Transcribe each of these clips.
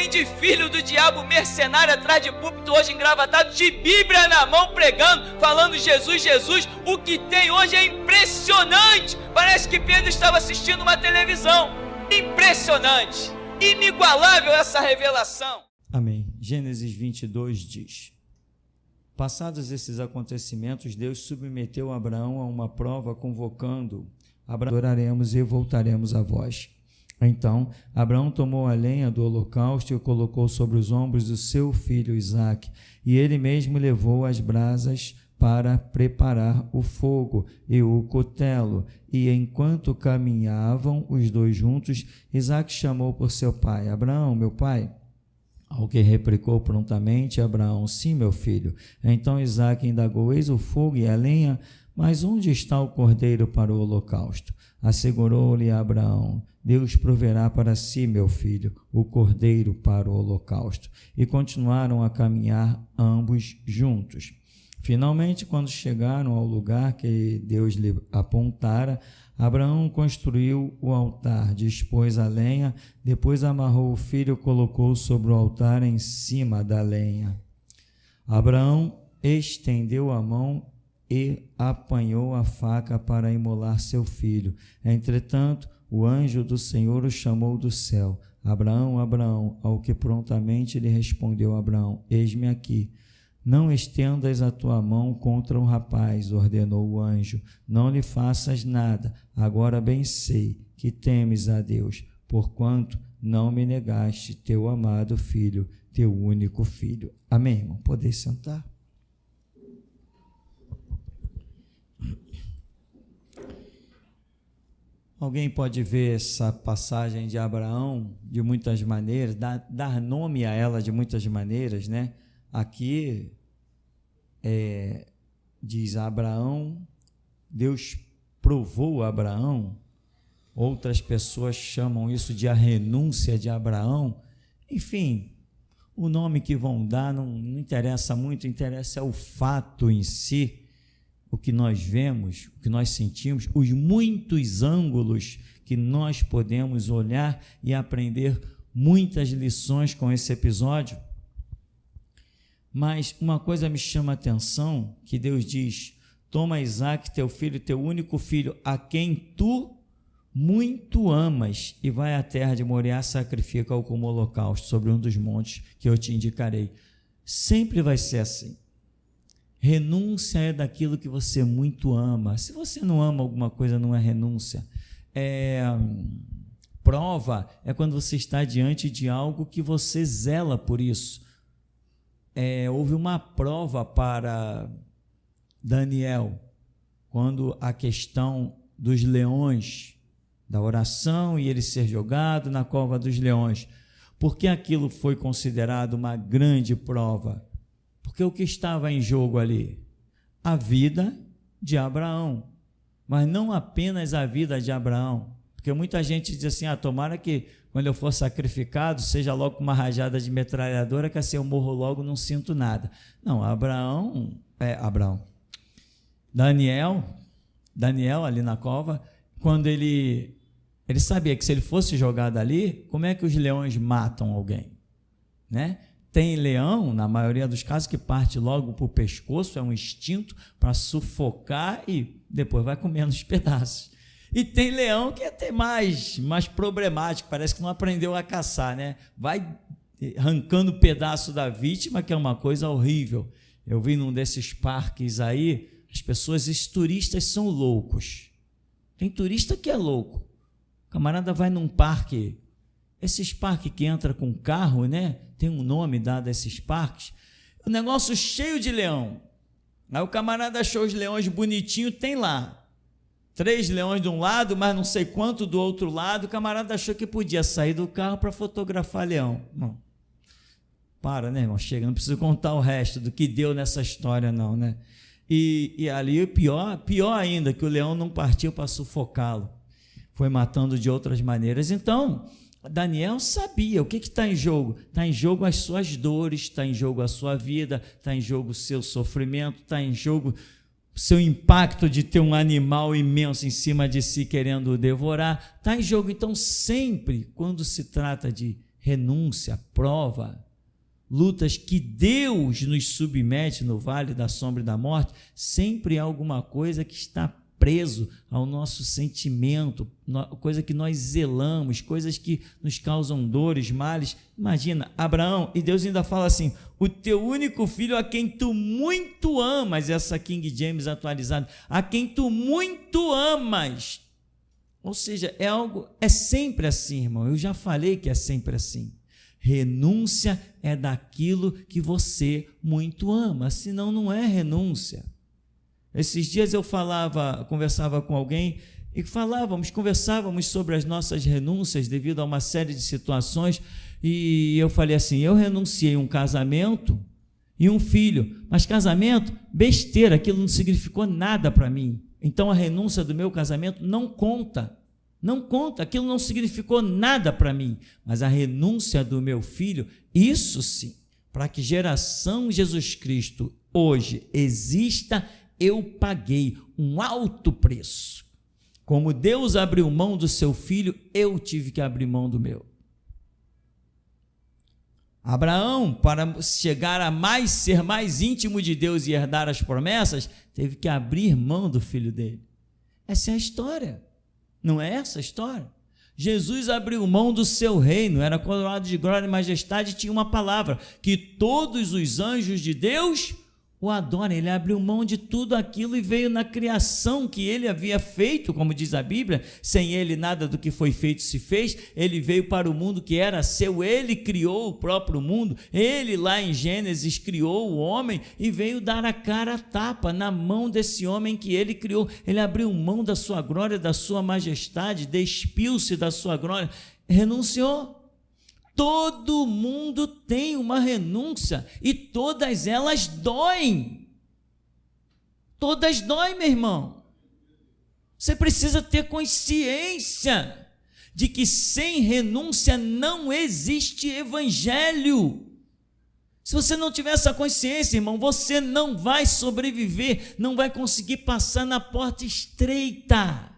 tem de filho do diabo mercenário atrás de púlpito hoje engravatado, de Bíblia na mão pregando, falando Jesus, Jesus. O que tem hoje é impressionante. Parece que Pedro estava assistindo uma televisão. Impressionante, inigualável essa revelação. Amém. Gênesis 22 diz: passados esses acontecimentos, Deus submeteu Abraão a uma prova, convocando: Abraão, adoraremos e voltaremos a vós. Então Abraão tomou a lenha do holocausto e o colocou sobre os ombros do seu filho Isaque, e ele mesmo levou as brasas para preparar o fogo e o cutelo. E enquanto caminhavam os dois juntos, Isaque chamou por seu pai: Abraão, meu pai. Ao que replicou prontamente Abraão: sim, meu filho. Então Isaque indagou: eis o fogo e a lenha, mas onde está o cordeiro para o holocausto? Assegurou-lhe Abraão: Deus proverá para si, meu filho, o cordeiro para o holocausto. E continuaram a caminhar ambos juntos. Finalmente, quando chegaram ao lugar que Deus lhe apontara, Abraão construiu o altar, dispôs a lenha, depois amarrou o filho e colocou sobre o altar em cima da lenha. Abraão estendeu a mão e apanhou a faca para imolar seu filho. Entretanto, o anjo do Senhor o chamou do céu: Abraão, Abraão. Ao que prontamente lhe respondeu Abraão: eis-me aqui. Não estendas a tua mão contra o rapaz, ordenou o anjo. Não lhe faças nada. Agora bem sei que temes a Deus, porquanto não me negaste teu amado filho, teu único filho. Amém, irmão? Podeis sentar? Alguém pode ver essa passagem de Abraão de muitas maneiras, dar nome a ela de muitas maneiras, né? Aqui diz Abraão, Deus provou Abraão. Outras pessoas chamam isso de a renúncia de Abraão. Enfim, o nome que vão dar não interessa muito, interessa é o fato em si, o que nós vemos, o que nós sentimos, os muitos ângulos que nós podemos olhar e aprender muitas lições com esse episódio. Mas uma coisa me chama a atenção, que Deus diz: toma Isaque, teu filho, teu único filho, a quem tu muito amas, e vai à terra de Moriá, sacrifica-o como holocausto sobre um dos montes que eu te indicarei. Sempre vai ser assim. Renúncia é daquilo que você muito ama. Se você não ama alguma coisa, não é renúncia. Prova é quando você está diante de algo que você zela por isso. Houve uma prova para Daniel, quando a questão dos leões, da oração e ele ser jogado na cova dos leões. Por que aquilo foi considerado uma grande prova? Porque o que estava em jogo ali? A vida de Abraão, mas não apenas a vida de Abraão, porque muita gente diz assim: tomara que quando eu for sacrificado seja logo uma rajada de metralhadora, que assim eu morro logo, não sinto nada. Não, Daniel ali na cova, quando ele sabia que se ele fosse jogado ali, como é que os leões matam alguém, né? Tem leão, na maioria dos casos, que parte logo para o pescoço, é um instinto para sufocar e depois vai comendo os pedaços. E tem leão que é até mais problemático, parece que não aprendeu a caçar, né? Vai arrancando pedaço da vítima, que é uma coisa horrível. Eu vi num desses parques aí, os turistas são loucos. Tem turista que é louco. O camarada vai num parque, esses parques que entra com carro, né? Tem um nome dado a esses parques. O negócio cheio de leão. Aí o camarada achou os leões bonitinhos, tem lá 3 leões de um lado, mas não sei quanto do outro lado. O camarada achou que podia sair do carro para fotografar leão. Não. Para, né, irmão? Chega, não preciso contar o resto do que deu nessa história, não, né? E ali, pior ainda, que o leão não partiu para sufocá-lo. Foi matando de outras maneiras. Então, Daniel sabia o que está em jogo. Está em jogo as suas dores, está em jogo a sua vida, está em jogo o seu sofrimento, está em jogo o seu impacto de ter um animal imenso em cima de si querendo o devorar. Está em jogo, então, sempre, quando se trata de renúncia, prova, lutas que Deus nos submete no vale da sombra e da morte, sempre há alguma coisa que está preso ao nosso sentimento, coisa que nós zelamos, coisas que nos causam dores, males. Imagina, Abraão, e Deus ainda fala assim, o teu único filho a quem tu muito amas, essa King James atualizada, a quem tu muito amas. Ou seja, é sempre assim, irmão, eu já falei que é sempre assim. Renúncia é daquilo que você muito ama, senão não é renúncia. Esses dias eu conversava com alguém e conversávamos sobre as nossas renúncias devido a uma série de situações, e eu falei assim, eu renunciei um casamento e um filho, mas casamento, besteira, aquilo não significou nada para mim, então a renúncia do meu casamento não conta, aquilo não significou nada para mim, mas a renúncia do meu filho, isso sim, para que geração Jesus Cristo hoje exista, eu paguei um alto preço. Como Deus abriu mão do seu filho, eu tive que abrir mão do meu. Abraão, para chegar a ser mais íntimo de Deus e herdar as promessas, teve que abrir mão do filho dele. Essa é a história. Não é essa a história? Jesus abriu mão do seu reino, era coroado de glória e majestade, e tinha uma palavra, que todos os anjos de Deus o adoram. Ele abriu mão de tudo aquilo e veio na criação que ele havia feito, como diz a Bíblia, sem ele nada do que foi feito se fez. Ele veio para o mundo que era seu, ele criou o próprio mundo, ele lá em Gênesis criou o homem e veio dar a cara a tapa na mão desse homem que ele criou. Ele abriu mão da sua glória, da sua majestade, despiu-se da sua glória, renunciou. Todo mundo tem uma renúncia e todas elas doem. Todas doem, meu irmão. Você precisa ter consciência de que sem renúncia não existe evangelho. Se você não tiver essa consciência, irmão, você não vai sobreviver, não vai conseguir passar na porta estreita.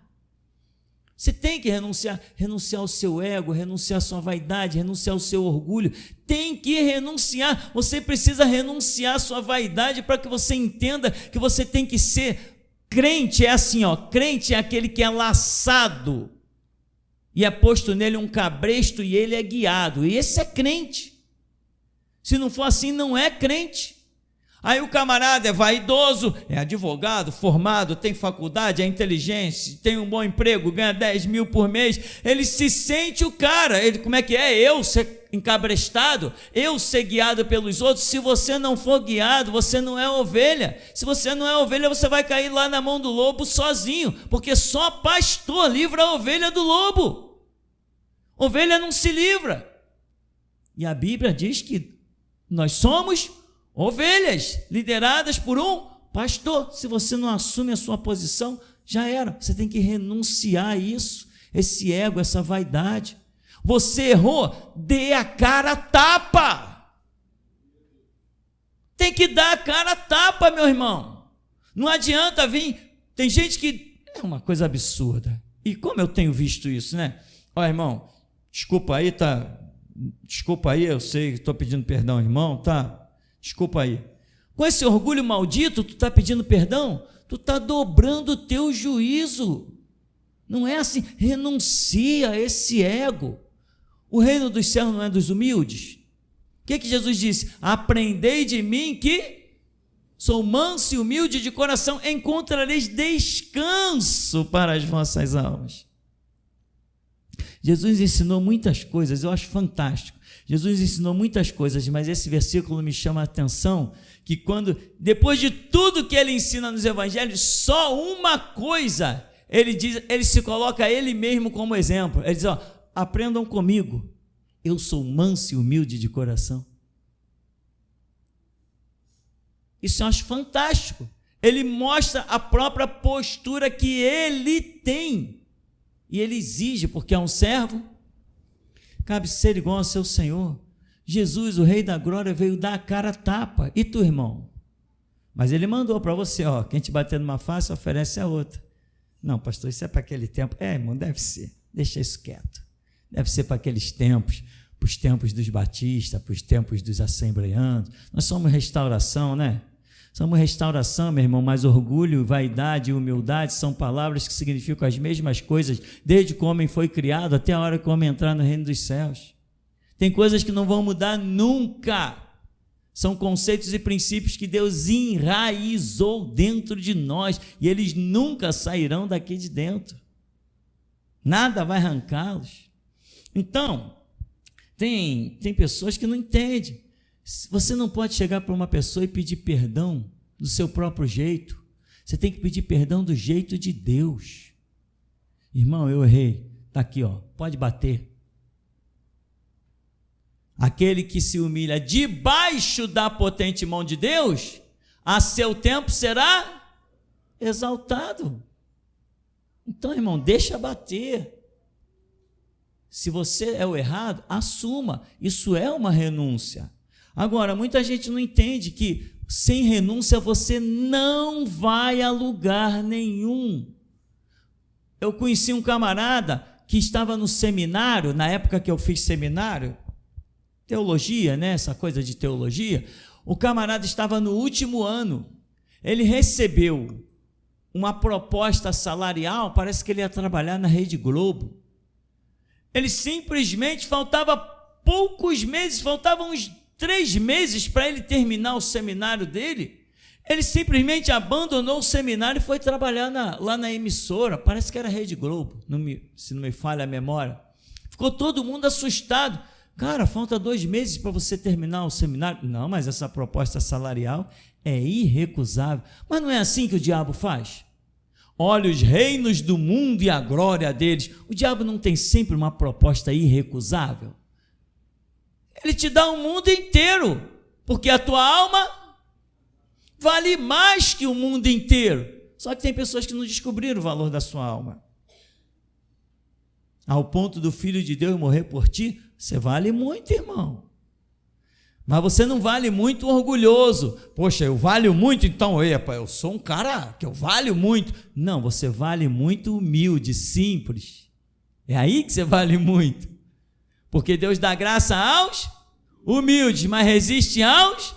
Você tem que renunciar ao seu ego, renunciar à sua vaidade, renunciar ao seu orgulho, tem que renunciar, você precisa renunciar à sua vaidade para que você entenda que você tem que ser crente, é assim, crente é aquele que é laçado, e é posto nele um cabresto e ele é guiado, e esse é crente, se não for assim não é crente. Aí o camarada é vaidoso, é advogado, formado, tem faculdade, é inteligente, tem um bom emprego, ganha 10 mil por mês, ele se sente o cara, como é que é? Eu ser encabrestado, eu ser guiado pelos outros. Se você não for guiado, você não é ovelha. Se você não é ovelha, você vai cair lá na mão do lobo sozinho, porque só pastor livra a ovelha do lobo. Ovelha não se livra. E a Bíblia diz que nós somos ovelhas lideradas por um pastor. Se você não assume a sua posição, já era. Você tem que renunciar a isso, esse ego, essa vaidade. Você errou, dê a cara a tapa. Tem que dar a cara a tapa, meu irmão. Não adianta vir. Tem gente que é uma coisa absurda. E como eu tenho visto isso, né? Irmão, desculpa aí, tá? Desculpa aí, eu sei que estou pedindo perdão, irmão, tá? Desculpa aí. Com esse orgulho maldito, tu está pedindo perdão? Tu está dobrando o teu juízo. Não é assim. Renuncia a esse ego. O reino dos céus não é dos humildes. O que Jesus disse? Aprendei de mim que sou manso e humilde de coração, encontrareis descanso para as vossas almas. Jesus ensinou muitas coisas, eu acho fantástico. Jesus ensinou muitas coisas, mas esse versículo me chama a atenção, que depois de tudo que ele ensina nos evangelhos, só uma coisa, ele se coloca ele mesmo como exemplo. Ele diz, aprendam comigo, eu sou manso e humilde de coração. Isso eu acho fantástico. Ele mostra a própria postura que ele tem, e ele exige, porque é um servo, cabe ser igual ao seu Senhor. Jesus, o Rei da Glória, veio dar a cara a tapa. E tu, irmão? Mas ele mandou para você, quem te bater numa face, oferece a outra. Não, pastor, isso é para aquele tempo. Irmão, deve ser. Deixa isso quieto. Deve ser para aqueles tempos. para os tempos dos batistas, para os tempos dos assembleanos. Nós somos restauração, né? Somos restauração, meu irmão, mas orgulho, vaidade e humildade são palavras que significam as mesmas coisas desde que o homem foi criado até a hora que o homem entrar no reino dos céus. Tem coisas que não vão mudar nunca. São conceitos e princípios que Deus enraizou dentro de nós e eles nunca sairão daqui de dentro. Nada vai arrancá-los. Então, tem pessoas que não entendem. Você não pode chegar para uma pessoa e pedir perdão do seu próprio jeito. Você tem que pedir perdão do jeito de Deus. Irmão, eu errei. Está aqui, ó. Pode bater. Aquele que se humilha debaixo da potente mão de Deus, a seu tempo será exaltado. Então, irmão, deixa bater. Se você é o errado, assuma. Isso é uma renúncia. Agora, muita gente não entende que sem renúncia você não vai a lugar nenhum. Eu conheci um camarada que estava no seminário, na época que eu fiz seminário, teologia, né? Essa coisa de teologia. O camarada estava no último ano. Ele recebeu uma proposta salarial, parece que ele ia trabalhar na Rede Globo. Ele simplesmente faltava poucos meses, faltavam uns 3 meses para ele terminar o seminário dele. Ele simplesmente abandonou o seminário e foi trabalhar lá na emissora, parece que era Rede Globo, se não me falha a memória. Ficou todo mundo assustado. Cara, falta 2 meses para você terminar o seminário. Não, mas essa proposta salarial é irrecusável. Mas não é assim que o diabo faz? Olha os reinos do mundo e a glória deles. O diabo não tem sempre uma proposta irrecusável? Ele te dá o mundo inteiro, porque a tua alma vale mais que o mundo inteiro. Só que tem pessoas que não descobriram o valor da sua alma. Ao ponto do Filho de Deus morrer por ti, você vale muito, irmão. Mas você não vale muito orgulhoso. Poxa, eu valho muito, então eu sou um cara que eu valho muito. Não, você vale muito humilde, simples. É aí que você vale muito. Porque Deus dá graça aos humildes, mas resiste aos...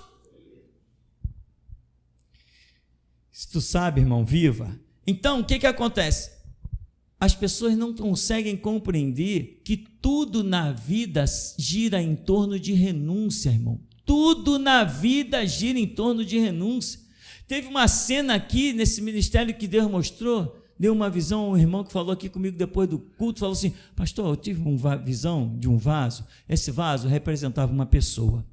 Se tu sabe, irmão, viva. Então, o que acontece? As pessoas não conseguem compreender que tudo na vida gira em torno de renúncia, irmão. Tudo na vida gira em torno de renúncia. Teve uma cena aqui nesse ministério que Deus mostrou, deu uma visão a um irmão que falou aqui comigo depois do culto, falou assim: pastor, eu tive uma visão de um vaso, esse vaso representava uma pessoa.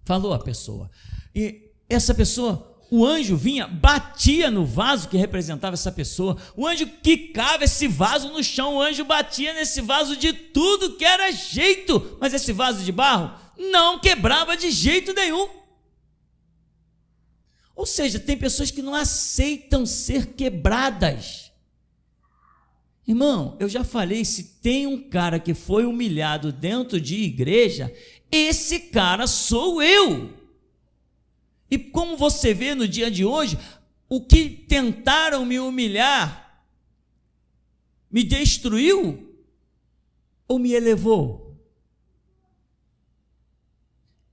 Falou a pessoa. E essa pessoa... O anjo vinha, batia no vaso que representava essa pessoa, o anjo quicava esse vaso no chão, o anjo batia nesse vaso de tudo que era jeito, mas esse vaso de barro não quebrava de jeito nenhum. Ou seja, tem pessoas que não aceitam ser quebradas. Irmão, eu já falei, se tem um cara que foi humilhado dentro de igreja, esse cara sou eu. E como você vê no dia de hoje, o que tentaram me humilhar, me destruiu ou me elevou?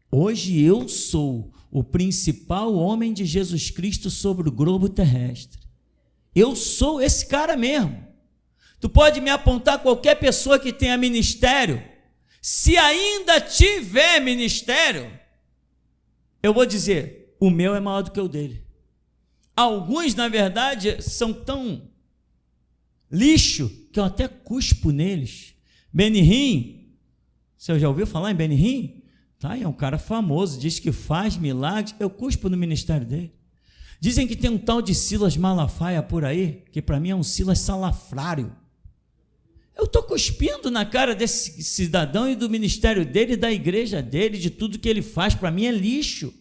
Hoje eu sou o principal homem de Jesus Cristo sobre o globo terrestre. Eu sou esse cara mesmo. Tu pode me apontar qualquer pessoa que tenha ministério. Se ainda tiver ministério, eu vou dizer... O meu é maior do que o dele. Alguns, na verdade, são tão lixo que eu até cuspo neles. Benny Hinn, você já ouviu falar em Benny Hinn? Tá, é um cara famoso, diz que faz milagres. Eu cuspo no ministério dele. Dizem que tem um tal de Silas Malafaia por aí, que para mim é um Silas salafrário. Eu estou cuspindo na cara desse cidadão e do ministério dele, da igreja dele, de tudo que ele faz. Para mim é lixo.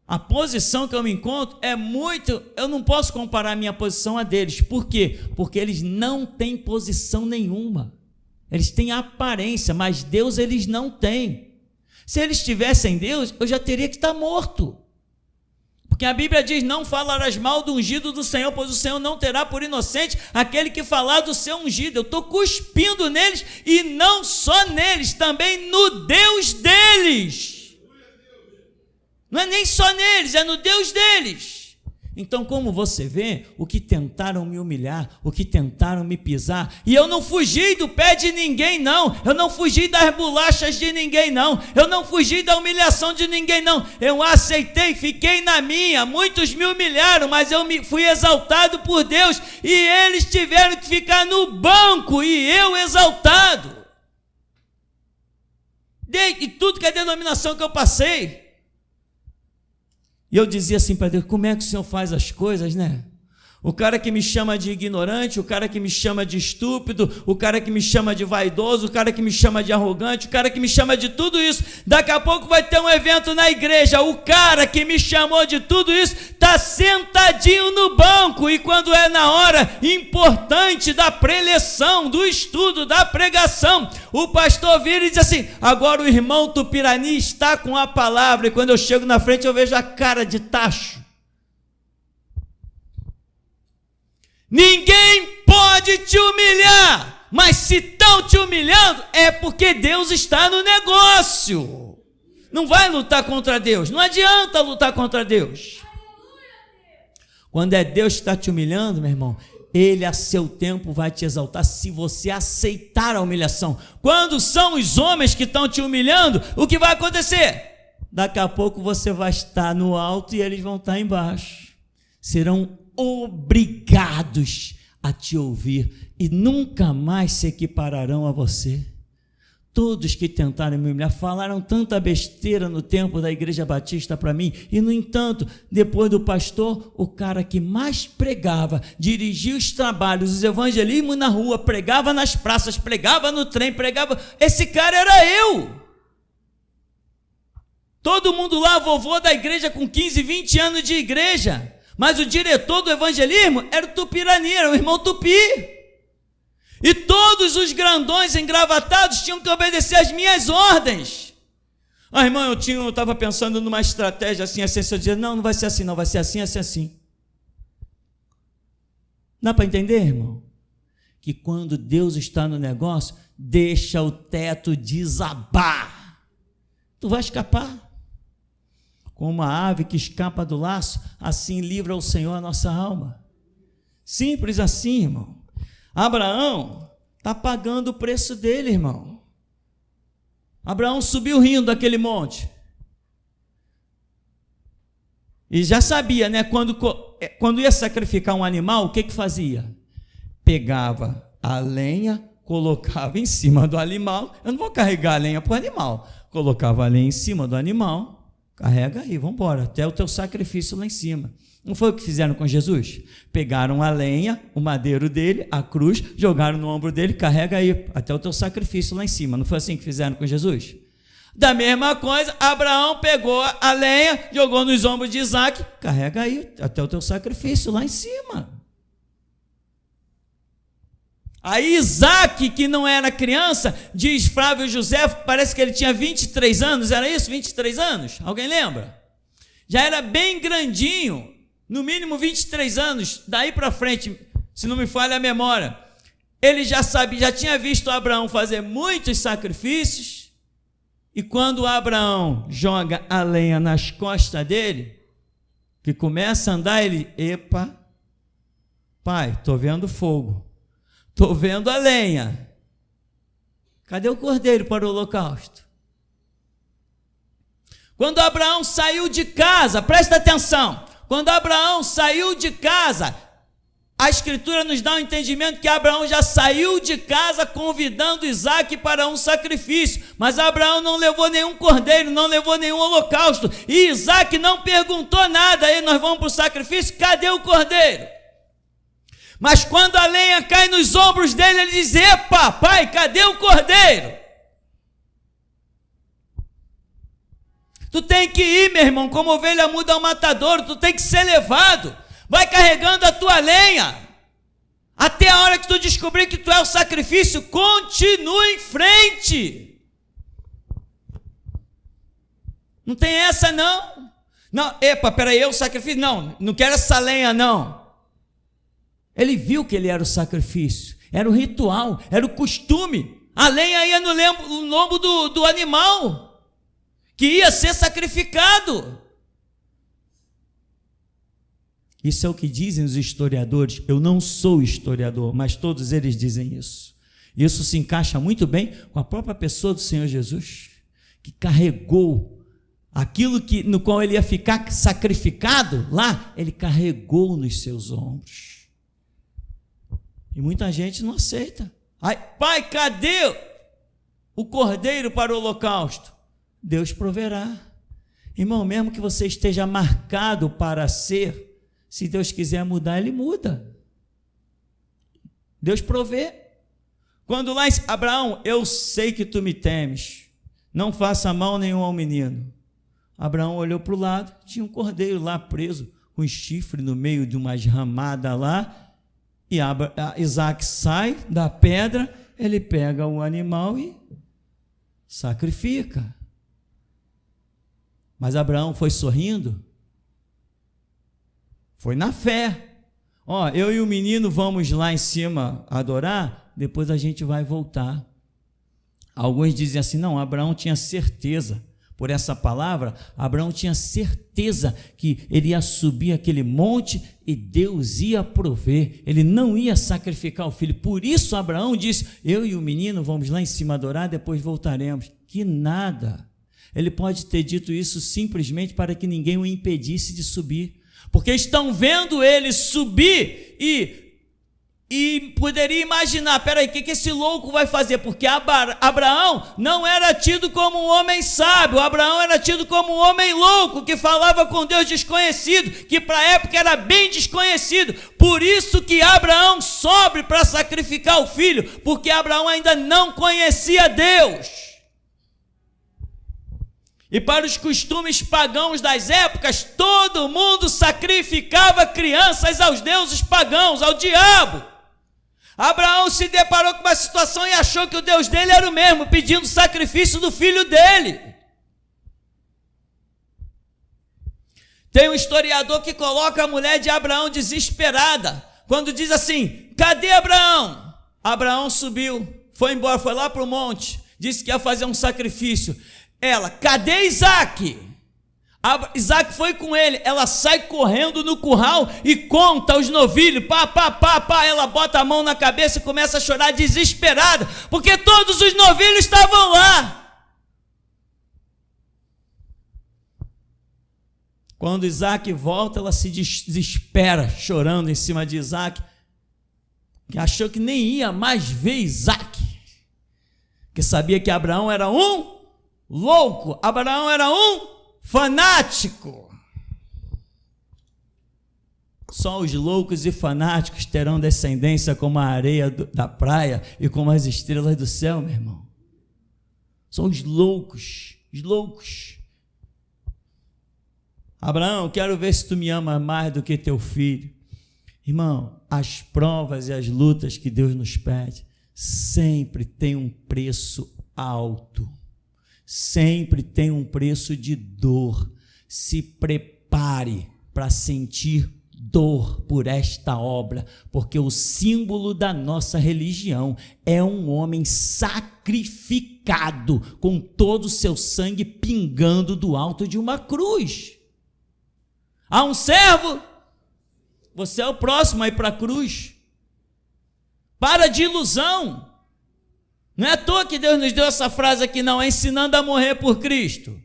A posição que eu me encontro é muito... Eu não posso comparar a minha posição a deles. Por quê? Porque eles não têm posição nenhuma. Eles têm aparência, mas Deus eles não têm. Se eles tivessem Deus, eu já teria que estar morto. Porque a Bíblia diz: não falarás mal do ungido do Senhor, pois o Senhor não terá por inocente aquele que falar do seu ungido. Eu estou cuspindo neles, e não só neles, também no Deus deles. Não é nem só neles, é no Deus deles. Então, como você vê, o que tentaram me humilhar, o que tentaram me pisar, e eu não fugi do pé de ninguém, não. Eu não fugi das bolachas de ninguém, não. Eu não fugi da humilhação de ninguém, não. Eu aceitei, fiquei na minha. Muitos me humilharam, mas eu fui exaltado por Deus, e eles tiveram que ficar no banco, e eu exaltado. E tudo que é denominação que eu passei. E eu dizia assim para Deus: como é que o Senhor faz as coisas, né? O cara que me chama de ignorante, o cara que me chama de estúpido, o cara que me chama de vaidoso, o cara que me chama de arrogante, o cara que me chama de tudo isso. Daqui a pouco vai ter um evento na igreja, o cara que me chamou de tudo isso está sentadinho no banco, e quando é na hora importante da preleção, do estudo, da pregação, o pastor vira e diz assim: agora o irmão Tupirani está com a palavra. E quando eu chego na frente, eu vejo a cara de tacho. Ninguém pode te humilhar, mas se estão te humilhando, é porque Deus está no negócio. Não vai lutar contra Deus, não adianta lutar contra Deus. Quando é Deus que está te humilhando, meu irmão, Ele a seu tempo vai te exaltar, se você aceitar a humilhação. Quando são os homens que estão te humilhando, o que vai acontecer? Daqui a pouco você vai estar no alto e eles vão estar embaixo. Serão obrigados a te ouvir e nunca mais se equipararão a você. Todos que tentaram me humilhar falaram tanta besteira no tempo da Igreja Batista para mim, e no entanto, depois do pastor, o cara que mais pregava, dirigia os trabalhos, os evangelismos na rua, pregava nas praças, pregava no trem, pregava, esse cara era eu. Todo mundo lá, vovô da igreja com 15, 20 anos de igreja, mas o diretor do evangelismo era o Tupirani, era o irmão Tupi. E todos os grandões engravatados tinham que obedecer às minhas ordens. Irmão, eu estava pensando numa estratégia assim, eu dizia: não vai ser assim, não, vai ser assim, vai ser assim. Dá para entender, irmão? Que quando Deus está no negócio, deixa o teto desabar. Tu vai escapar. Como a ave que escapa do laço, assim livra o Senhor a nossa alma. Simples assim, irmão. Abraão está pagando o preço dele, irmão. Abraão subiu rindo daquele monte. E já sabia, né? Quando ia sacrificar um animal, o que fazia? Pegava a lenha, colocava em cima do animal. Eu não vou carregar a lenha para o animal. Colocava a lenha em cima do animal. Carrega aí, vamos embora, até o teu sacrifício lá em cima. Não foi o que fizeram com Jesus? Pegaram a lenha, o madeiro dele, a cruz, jogaram no ombro dele, carrega aí, até o teu sacrifício lá em cima. Não foi assim que fizeram com Jesus? Da mesma coisa, Abraão pegou a lenha, jogou nos ombros de Isaac, carrega aí, até o teu sacrifício lá em cima. Aí Isaac, que não era criança, diz Flávio José, parece que ele tinha 23 anos, era isso? 23 anos? Alguém lembra? Já era bem grandinho, no mínimo 23 anos, daí para frente, se não me falha a memória. Ele já sabia, já tinha visto Abraão fazer muitos sacrifícios, e quando Abraão joga a lenha nas costas dele, que começa a andar, ele: epa, pai, estou vendo fogo. Estou vendo a lenha. Cadê o cordeiro para o holocausto? Quando Abraão saiu de casa, presta atenção, quando Abraão saiu de casa, a Escritura nos dá um entendimento que Abraão já saiu de casa convidando Isaac para um sacrifício, mas Abraão não levou nenhum cordeiro, não levou nenhum holocausto, e Isaac não perguntou nada. Aí nós vamos para o sacrifício, cadê o cordeiro? Mas quando a lenha cai nos ombros dele, ele diz: epa, pai, cadê o cordeiro? Tu tem que ir, meu irmão, como ovelha muda ao matadouro, tu tem que ser levado. Vai carregando a tua lenha, até a hora que tu descobrir que tu é o sacrifício. Continua em frente. Não tem essa não. Não, peraí, eu sacrifício? Não quero essa lenha, não. Ele viu que ele era o sacrifício, era o ritual, era o costume. A lenha ia no lombo do animal, que ia ser sacrificado. Isso é o que dizem os historiadores. Eu não sou historiador, mas todos eles dizem isso. Isso se encaixa muito bem com a própria pessoa do Senhor Jesus, que carregou aquilo no qual ele ia ficar sacrificado lá, ele carregou nos seus ombros. E muita gente não aceita. Pai, cadê o cordeiro para o holocausto? Deus proverá. Irmão, mesmo que você esteja marcado para ser, se Deus quiser mudar, Ele muda. Deus provê. Quando lá em Abraão, eu sei que tu me temes, não faça mal nenhum ao menino. Abraão olhou para o lado, tinha um cordeiro lá preso, com chifre no meio de uma ramada lá, e Isaac sai da pedra, ele pega o animal e sacrifica. Mas Abraão foi sorrindo? Foi na fé. Eu e o menino vamos lá em cima adorar, depois a gente vai voltar. Alguns dizem assim, não, Abraão tinha certeza. Por essa palavra, Abraão tinha certeza que ele ia subir aquele monte e Deus ia prover, ele não ia sacrificar o filho. Por isso Abraão disse, eu e o menino vamos lá em cima adorar, depois voltaremos. Que nada, ele pode ter dito isso simplesmente para que ninguém o impedisse de subir, porque estão vendo ele subir e poderia imaginar, peraí, o que esse louco vai fazer? Porque Abraão não era tido como um homem sábio, Abraão era tido como um homem louco, que falava com Deus desconhecido, que para a época era bem desconhecido. Por isso que Abraão sobe para sacrificar o filho, porque Abraão ainda não conhecia Deus. E para os costumes pagãos das épocas, todo mundo sacrificava crianças aos deuses pagãos, ao diabo. Abraão se deparou com uma situação e achou que o Deus dele era o mesmo, pedindo sacrifício do filho dele. Tem um historiador que coloca a mulher de Abraão desesperada, quando diz assim, cadê Abraão? Abraão subiu, foi embora, foi lá para o monte, disse que ia fazer um sacrifício. Ela, cadê Isaac? Isaac foi com ele, ela sai correndo no curral e conta os novilhos, ela bota a mão na cabeça e começa a chorar desesperada, porque todos os novilhos estavam lá. Quando Isaac volta, ela se desespera, chorando em cima de Isaac, que achou que nem ia mais ver Isaac, que sabia que Abraão era um louco, Abraão era um fanático. Só os loucos e fanáticos terão descendência como a areia da praia e como as estrelas do céu, meu irmão. São os loucos, os loucos. Abraão, quero ver se tu me ama mais do que teu filho. Irmão, as provas e as lutas que Deus nos pede sempre tem um preço alto. Sempre tem um preço de dor. Se prepare para sentir dor por esta obra, porque o símbolo da nossa religião é um homem sacrificado, com todo o seu sangue pingando do alto de uma cruz. Há um servo, você é o próximo a ir para a cruz. Para de ilusão. Não é à toa que Deus nos deu essa frase aqui, não, é ensinando a morrer por Cristo.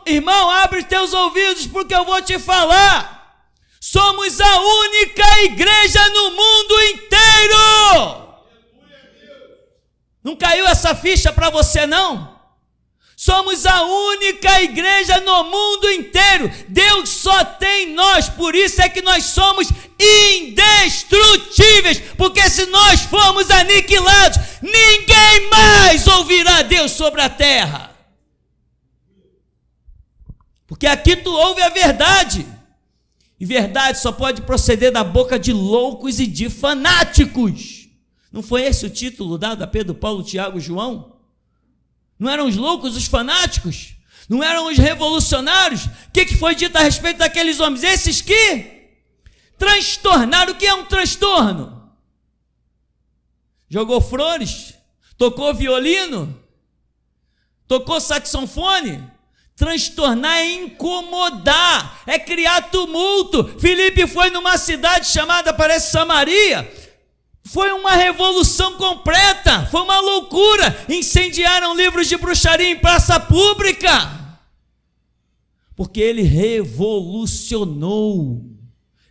Irmão, abre teus ouvidos porque eu vou te falar. Somos a única igreja no mundo inteiro. Não caiu essa ficha para você, não? Somos a única igreja no mundo inteiro. Deus só tem nós, por isso é que nós somos indestrutíveis, porque se nós formos aniquilados, ninguém mais ouvirá Deus sobre a terra. Porque aqui tu ouve a verdade, e verdade só pode proceder da boca de loucos e de fanáticos. Não foi esse o título dado a Pedro, Paulo, Tiago e João? Não eram os loucos, os fanáticos? Não eram os revolucionários? O que foi dito a respeito daqueles homens? Esses que transtornaram. O que é um transtorno? Jogou flores? Tocou violino? Tocou saxofone? Transtornar é incomodar, é criar tumulto. Filipe foi numa cidade chamada, parece, Samaria. Foi uma revolução completa, foi uma loucura. Incendiaram livros de bruxaria em praça pública, porque ele revolucionou,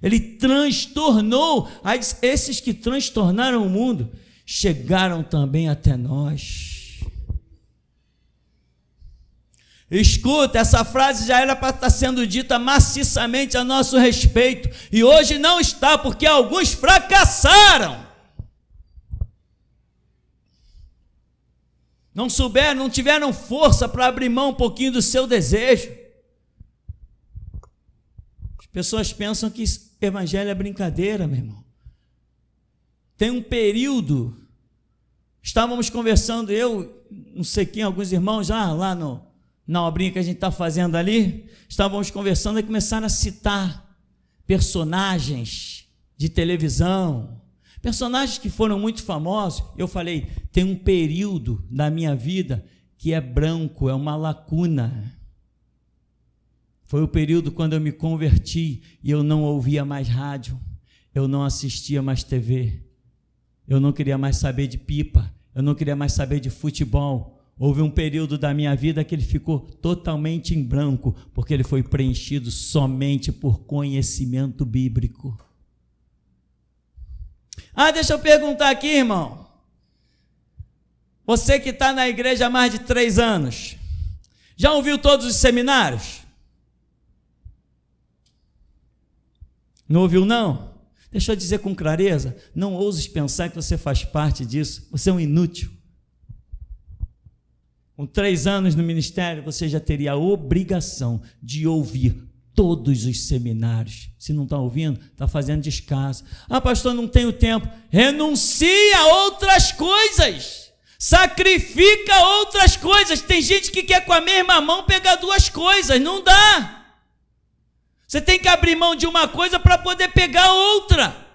ele transtornou. Esses que transtornaram o mundo chegaram também até nós. Escuta, essa frase já era para estar sendo dita maciçamente a nosso respeito, e hoje não está, porque alguns fracassaram. Não souberam, não tiveram força para abrir mão um pouquinho do seu desejo. As pessoas pensam que evangelho é brincadeira, meu irmão. Tem um período, estávamos conversando, eu, não sei quem, alguns irmãos, lá na obrinha que a gente está fazendo ali, estávamos conversando e começaram a citar personagens de televisão, personagens que foram muito famosos. Eu falei, tem um período da minha vida que é branco, é uma lacuna. Foi o período quando eu me converti e eu não ouvia mais rádio, eu não assistia mais TV, eu não queria mais saber de pipa, eu não queria mais saber de futebol. Houve um período da minha vida que ele ficou totalmente em branco, porque ele foi preenchido somente por conhecimento bíblico. Deixa eu perguntar aqui, irmão. Você que está na igreja há mais de 3 anos, já ouviu todos os seminários? Não ouviu, não? Deixa eu dizer com clareza, não ouses pensar que você faz parte disso, você é um inútil. Com 3 anos no ministério, você já teria a obrigação de ouvir todos os seminários. Se não está ouvindo, está fazendo descaso. Pastor, não tenho tempo. Renuncia a outras coisas. Sacrifica outras coisas. Tem gente que quer com a mesma mão pegar 2 coisas. Não dá. Você tem que abrir mão de uma coisa para poder pegar outra.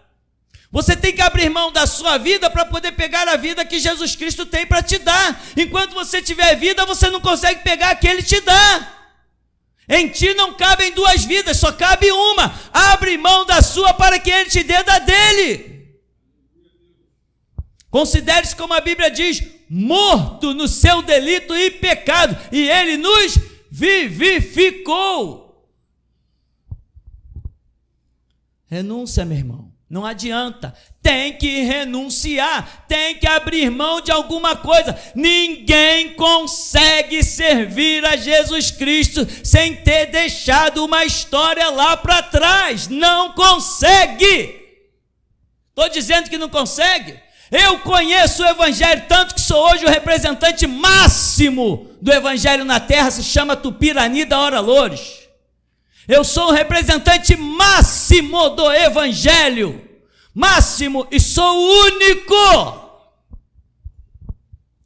Você tem que abrir mão da sua vida para poder pegar a vida que Jesus Cristo tem para te dar. Enquanto você tiver vida, você não consegue pegar a que Ele te dá. Em ti não cabem 2 vidas, só cabe uma. Abre mão da sua para que Ele te dê da dele. Considere-se, como a Bíblia diz, morto no seu delito e pecado, e Ele nos vivificou. Renúncia, meu irmão. Não adianta, tem que renunciar, tem que abrir mão de alguma coisa. Ninguém consegue servir a Jesus Cristo sem ter deixado uma história lá para trás. Não consegue. Estou dizendo que não consegue? Eu conheço o Evangelho, tanto que sou hoje o representante máximo do Evangelho na terra, se chama Tupirani da Hora Loures. Eu sou o representante máximo do Evangelho, máximo, e sou o único.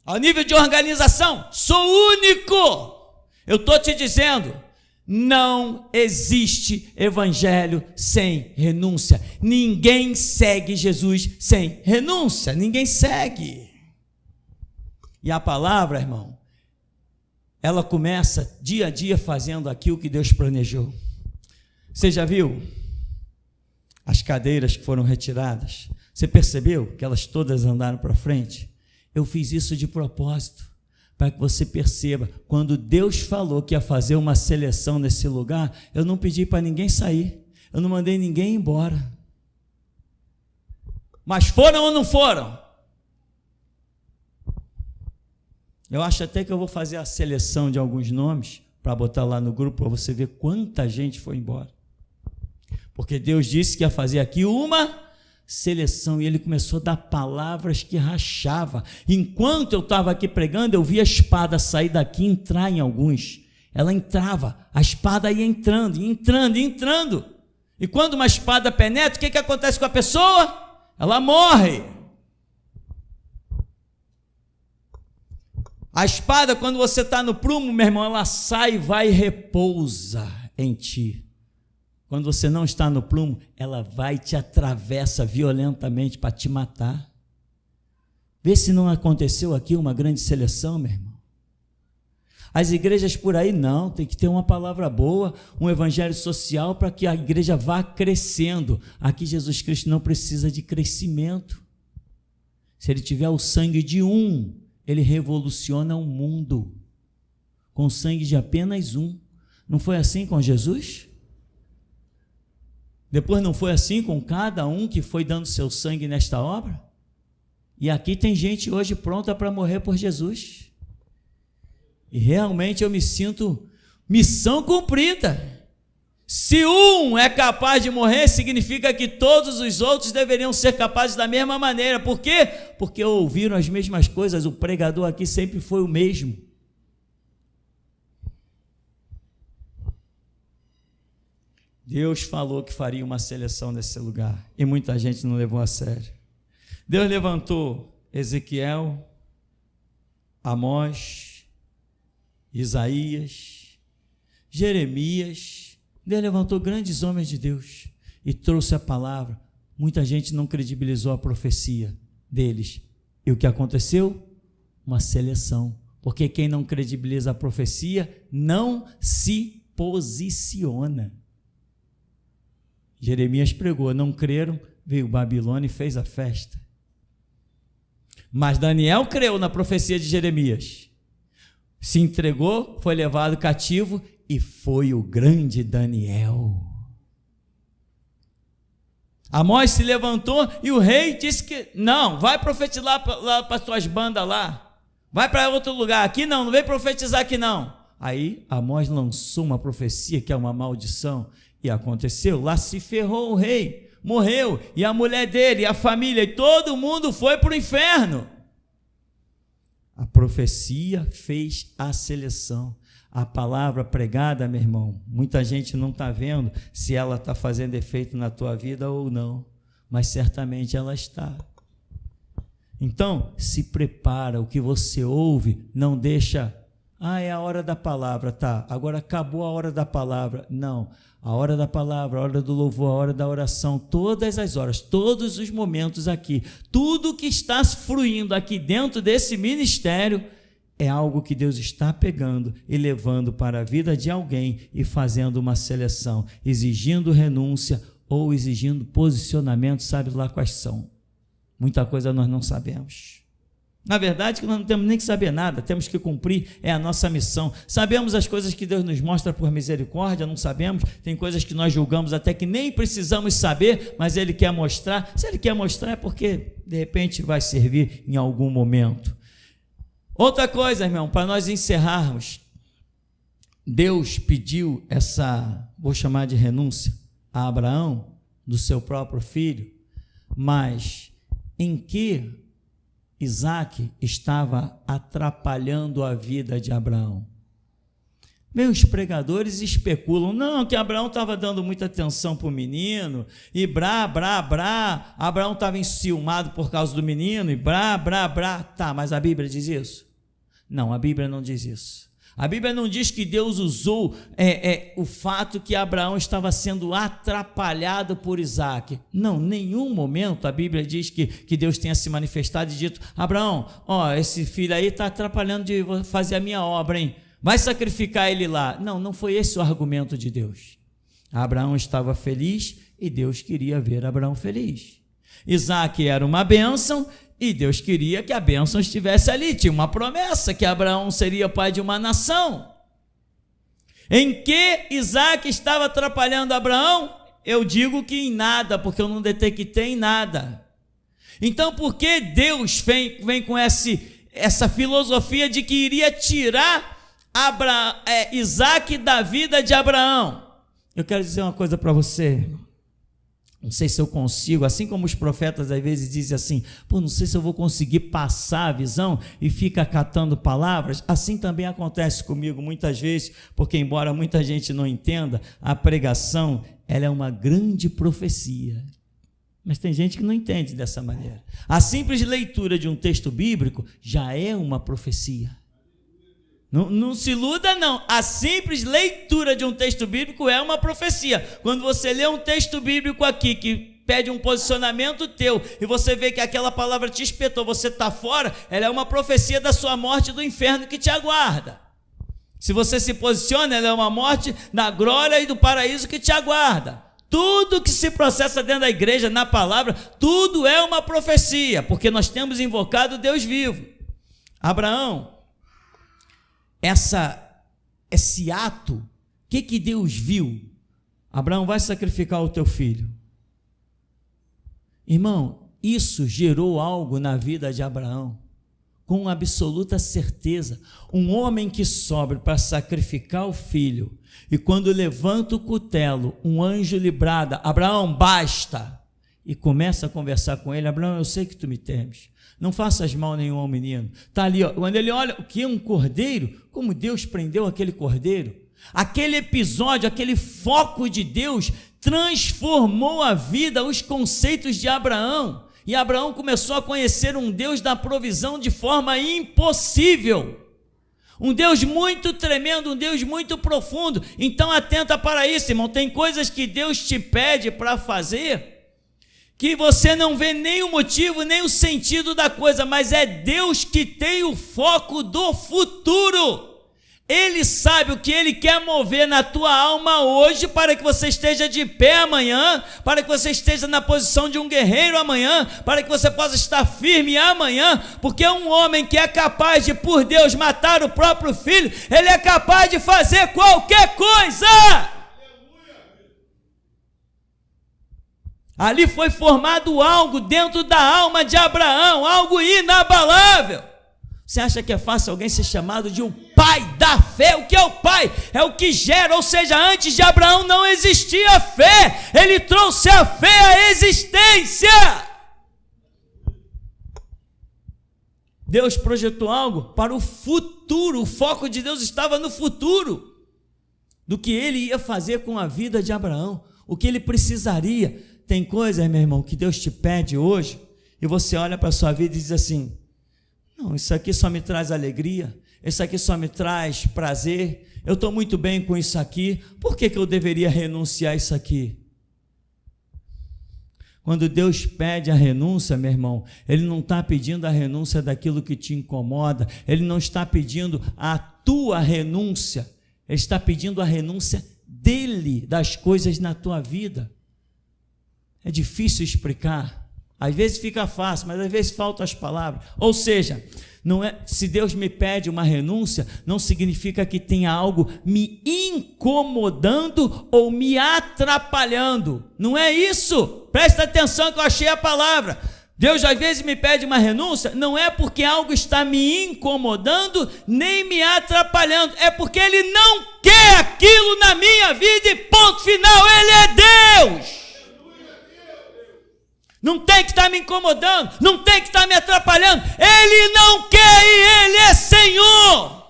Ao nível de organização, sou o único. Eu estou te dizendo, não existe Evangelho sem renúncia. Ninguém segue Jesus sem renúncia, ninguém segue. E a palavra, irmão, ela começa dia a dia fazendo aquilo que Deus planejou. Você já viu as cadeiras que foram retiradas? Você percebeu que elas todas andaram para frente? Eu fiz isso de propósito, para que você perceba, quando Deus falou que ia fazer uma seleção nesse lugar, eu não pedi para ninguém sair, eu não mandei ninguém embora. Mas foram ou não foram? Eu acho até que eu vou fazer a seleção de alguns nomes, para botar lá no grupo, para você ver quanta gente foi embora. Porque Deus disse que ia fazer aqui uma seleção, e Ele começou a dar palavras que rachava. Enquanto eu estava aqui pregando, eu vi a espada sair daqui e entrar em alguns. Ela entrava, a espada ia entrando, entrando. E quando uma espada penetra, o que acontece com a pessoa? Ela morre. A espada, quando você está no prumo, meu irmão, ela sai e vai e repousa em ti. Quando você não está no prumo, ela vai e te atravessa violentamente para te matar. Vê se não aconteceu aqui uma grande seleção, meu irmão. As igrejas por aí não, tem que ter uma palavra boa, um evangelho social para que a igreja vá crescendo. Aqui Jesus Cristo não precisa de crescimento. Se ele tiver o sangue de um, ele revoluciona o mundo. Com o sangue de apenas um. Não foi assim com Jesus? Depois não foi assim com cada um que foi dando seu sangue nesta obra? E aqui tem gente hoje pronta para morrer por Jesus. E realmente eu me sinto missão cumprida. Se um é capaz de morrer, significa que todos os outros deveriam ser capazes da mesma maneira. Por quê? Porque ouviram as mesmas coisas. O pregador aqui sempre foi o mesmo. Deus falou que faria uma seleção nesse lugar e muita gente não levou a sério. Deus levantou Ezequiel, Amós, Isaías, Jeremias. Deus levantou grandes homens de Deus e trouxe a palavra. Muita gente não credibilizou a profecia deles. E o que aconteceu? Uma seleção. Porque quem não credibiliza a profecia não se posiciona. Jeremias pregou, não creram, veio Babilônia e fez a festa. Mas Daniel creu na profecia de Jeremias, se entregou, foi levado cativo e foi o grande Daniel. Amós se levantou e o rei disse que não, vai profetizar lá para as tuas bandas lá, vai para outro lugar, aqui não vem profetizar aqui não. Aí Amós lançou uma profecia que é uma maldição. E aconteceu, lá se ferrou o rei, morreu, e a mulher dele, e a família, e todo mundo foi para o inferno. A profecia fez a seleção. A palavra pregada, meu irmão, muita gente não está vendo se ela está fazendo efeito na tua vida ou não, mas certamente ela está. Então, se prepara, o que você ouve, não deixa, é a hora da palavra, tá, agora acabou a hora da palavra. Não, a hora da palavra, a hora do louvor, a hora da oração, todas as horas, todos os momentos aqui, tudo que está fluindo aqui dentro desse ministério é algo que Deus está pegando e levando para a vida de alguém e fazendo uma seleção, exigindo renúncia ou exigindo posicionamento, sabe lá quais são. Muita coisa nós não sabemos. Na verdade, que nós não temos nem que saber nada, temos que cumprir, é a nossa missão. Sabemos as coisas que Deus nos mostra por misericórdia, não sabemos, tem coisas que nós julgamos até que nem precisamos saber, mas Ele quer mostrar. Se Ele quer mostrar é porque, de repente, vai servir em algum momento. Outra coisa, irmão, para nós encerrarmos, Deus pediu essa, vou chamar de renúncia, a Abraão, do seu próprio filho, mas em que Isaac estava atrapalhando a vida de Abraão? Meus pregadores especulam, não, que Abraão estava dando muita atenção para o menino, e Abraão estava enciumado por causa do menino, e tá, mas a Bíblia diz isso? Não, a Bíblia não diz isso. A Bíblia não diz que Deus usou o fato que Abraão estava sendo atrapalhado por Isaac. Não, em nenhum momento a Bíblia diz que Deus tenha se manifestado e dito, Abraão, esse filho aí está atrapalhando de fazer a minha obra, hein? Vai sacrificar ele lá. Não, não foi esse o argumento de Deus. Abraão estava feliz e Deus queria ver Abraão feliz. Isaac era uma bênção e Deus queria que a bênção estivesse ali. Tinha uma promessa que Abraão seria pai de uma nação. Em que Isaac estava atrapalhando Abraão? Eu digo que em nada, porque eu não detectei em nada. Então, por que Deus vem com essa filosofia de que iria tirar Isaac da vida de Abraão? Eu quero dizer uma coisa para você. Não sei se eu consigo, assim como os profetas às vezes dizem assim, não sei se eu vou conseguir passar a visão e fica catando palavras, assim também acontece comigo muitas vezes, porque embora muita gente não entenda, a pregação, ela é uma grande profecia, mas tem gente que não entende dessa maneira. A simples leitura de um texto bíblico já é uma profecia. Não se iluda, não. A simples leitura de um texto bíblico é uma profecia. Quando você lê um texto bíblico aqui que pede um posicionamento teu e você vê que aquela palavra te espetou, você está fora, ela é uma profecia da sua morte e do inferno que te aguarda. Se você se posiciona, ela é uma morte da glória e do paraíso que te aguarda. Tudo que se processa dentro da igreja, na palavra, tudo é uma profecia, porque nós temos invocado Deus vivo. Abraão, esse ato, o que Deus viu? Abraão, vai sacrificar o teu filho. Irmão, isso gerou algo na vida de Abraão, com absoluta certeza. Um homem que sobe para sacrificar o filho, e quando levanta o cutelo, um anjo lhe brada: Abraão, basta! E começa a conversar com ele: Abraão, eu sei que tu me temes, não faças mal nenhum ao menino. Está ali, ó. Quando ele olha, o que é um cordeiro? Como Deus prendeu aquele cordeiro? Aquele episódio, aquele foco de Deus transformou a vida, os conceitos de Abraão. E Abraão começou a conhecer um Deus da provisão de forma impossível. Um Deus muito tremendo, um Deus muito profundo. Então atenta para isso, irmão. Tem coisas que Deus te pede para fazer que você não vê nem o motivo, nem o sentido da coisa, mas é Deus que tem o foco do futuro. Ele sabe o que Ele quer mover na tua alma hoje, para que você esteja de pé amanhã, para que você esteja na posição de um guerreiro amanhã, para que você possa estar firme amanhã, porque um homem que é capaz de, por Deus, matar o próprio filho, ele é capaz de fazer qualquer coisa. Ali foi formado algo dentro da alma de Abraão, algo inabalável. Você acha que é fácil alguém ser chamado de o pai da fé? O que é o pai? É o que gera, ou seja, antes de Abraão não existia fé, ele trouxe a fé à existência. Deus projetou algo para o futuro, o foco de Deus estava no futuro, do que ele ia fazer com a vida de Abraão, o que ele precisaria. Tem coisas, meu irmão, que Deus te pede hoje, e você olha para a sua vida e diz assim: não, isso aqui só me traz alegria, isso aqui só me traz prazer, eu estou muito bem com isso aqui, por que eu deveria renunciar a isso aqui? Quando Deus pede a renúncia, meu irmão, Ele não está pedindo a renúncia daquilo que te incomoda, Ele não está pedindo a tua renúncia, Ele está pedindo a renúncia dEle, das coisas na tua vida. É difícil explicar, às vezes fica fácil, mas às vezes faltam as palavras. Ou seja, não é, se Deus me pede uma renúncia, não significa que tenha algo me incomodando ou me atrapalhando. Não é isso. Presta atenção que eu achei a palavra. Deus às vezes me pede uma renúncia, não é porque algo está me incomodando, nem me atrapalhando. É porque Ele não quer aquilo na minha vida e ponto final. Ele é Deus. Não tem que estar me incomodando, não tem que estar me atrapalhando. Ele não quer e Ele é Senhor.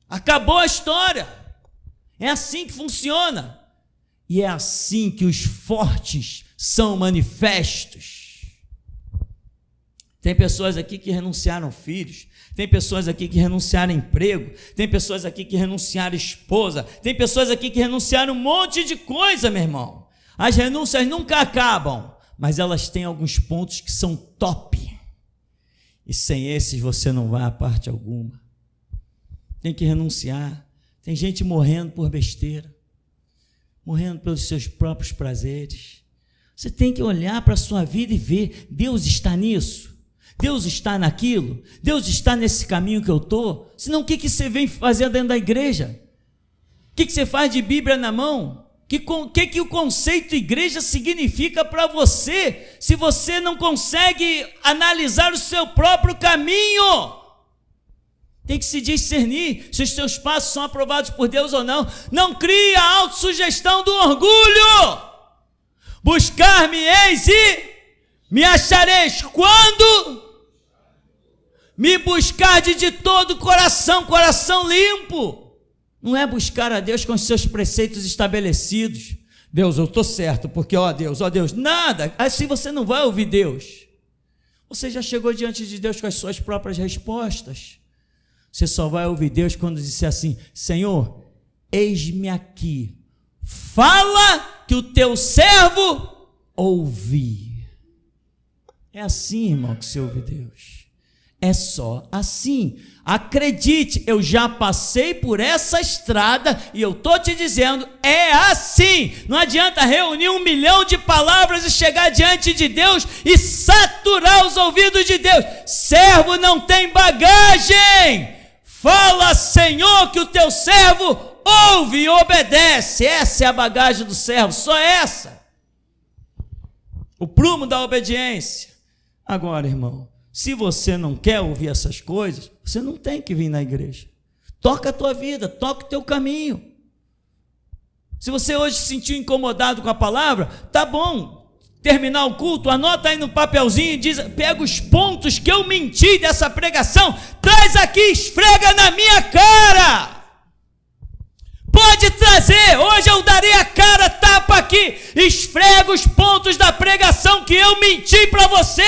Acabou a história. É assim que funciona. E é assim que os fortes são manifestos. Tem pessoas aqui que renunciaram filhos, tem pessoas aqui que renunciaram emprego, tem pessoas aqui que renunciaram esposa, tem pessoas aqui que renunciaram um monte de coisa, meu irmão. As renúncias nunca acabam, mas elas têm alguns pontos que são top, e sem esses você não vai a parte alguma. Tem que renunciar. Tem gente morrendo por besteira, morrendo pelos seus próprios prazeres. Você tem que olhar para a sua vida e ver: Deus está nisso, Deus está naquilo, Deus está nesse caminho que eu estou. Senão o que você vem fazer dentro da igreja? O que você faz de Bíblia na mão? O que o conceito igreja significa para você, se você não consegue analisar o seu próprio caminho? Tem que se discernir se os seus passos são aprovados por Deus ou não. Não crie a autossugestão do orgulho. Buscar-me-eis e me achareis quando me buscardes de todo o coração, coração limpo. Não é buscar a Deus com os seus preceitos estabelecidos. Deus, eu estou certo, porque ó Deus, nada. Assim você não vai ouvir Deus. Você já chegou diante de Deus com as suas próprias respostas. Você só vai ouvir Deus quando disser assim: Senhor, eis-me aqui, fala que o teu servo ouvi. É assim, irmão, que você ouve Deus. É só assim. Acredite, eu já passei por essa estrada e eu estou te dizendo, é assim. Não adianta reunir 1 milhão de palavras e chegar diante de Deus e saturar os ouvidos de Deus. Servo não tem bagagem. Fala, Senhor, que o teu servo ouve e obedece. Essa é a bagagem do servo, só essa. O prumo da obediência. Agora, irmão, se você não quer ouvir essas coisas, você não tem que vir na igreja. Toca a tua vida, toca o teu caminho. Se você hoje se sentiu incomodado com a palavra, tá bom, terminar o culto, anota aí no papelzinho e diz, pega os pontos que eu menti dessa pregação, traz aqui, esfrega na minha cara. Pode trazer, hoje eu darei a cara, tapa aqui, esfrega os pontos da pregação que eu menti para você.